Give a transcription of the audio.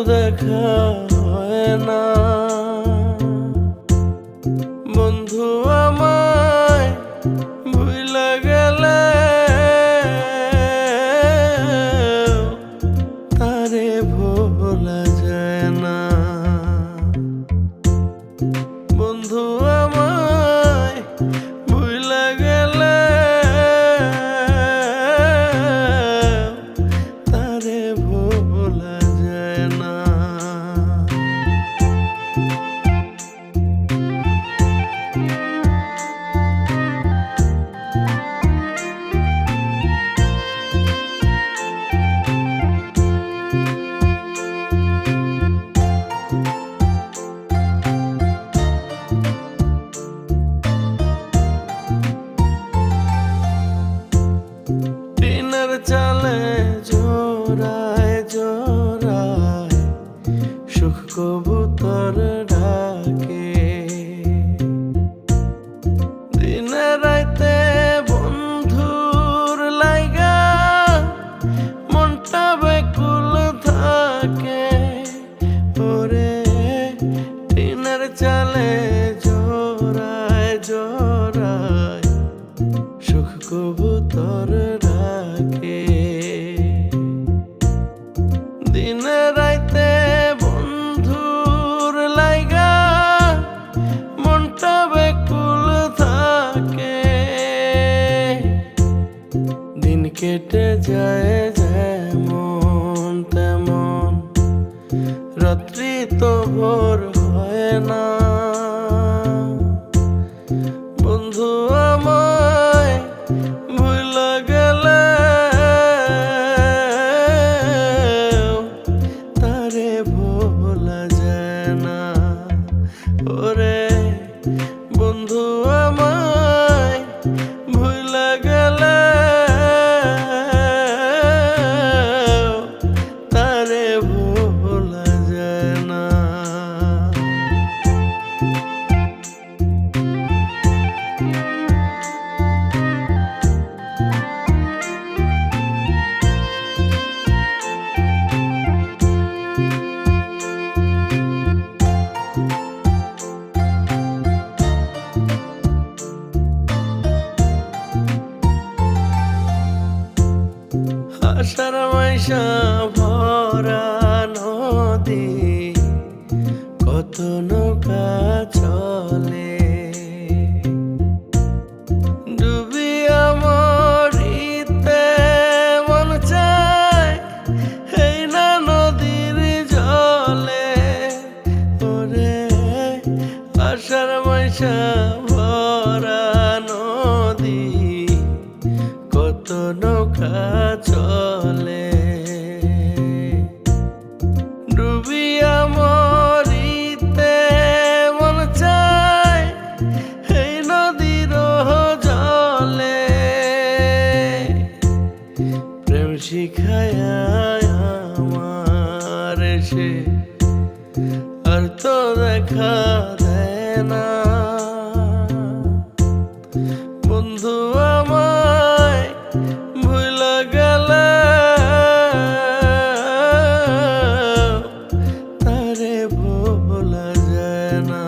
দেখা হয় না। বন্ধু আমায় ভুইলা গেলে তারে ভোলা যায় না। বন্ধু আমায় ভুইলা গেলে তারে ভোলা যায় না। টিনের চালে জোড়ায় জোড়ায় সুখ কবুতর ডাকে। দিনে রাইতে বন্ধুর লাইগা মনটা বেকুল থাকে। ওরে টিনের চালে জোড়ায় জোড়ায় সুখ কবুতর ডাকে। দিনে রাইতে বন্ধুর লাইগা মনটা বেকুল থাকে। দিন কেটে যায় যেমন তেমন, রাত্রি তো ভোর হয় না। বন্ধু আমায় ভুইলা গেলে তারে ভোলা যায় না। ওরে বন্ধু আমায় ভুইলা গেলে তারে ভোলা যায় না। আষাঢ় মাইশা ভরা নদী, কত নৌকা চলে। ডুবিয়া মরিতে মন চায় এই না নদীর জলে। ওরে আষাঢ় মাইশা ভরা নদী, কত নৌকা চলে। ডুবিয়া মরিতে মন চায় এই নদীর জলে। প্রেম শিখায় আমার সে আর তো দেখা দেয় না। বন্ধু আমায় ভুইলা গেলে তারে ভোলা যায় না।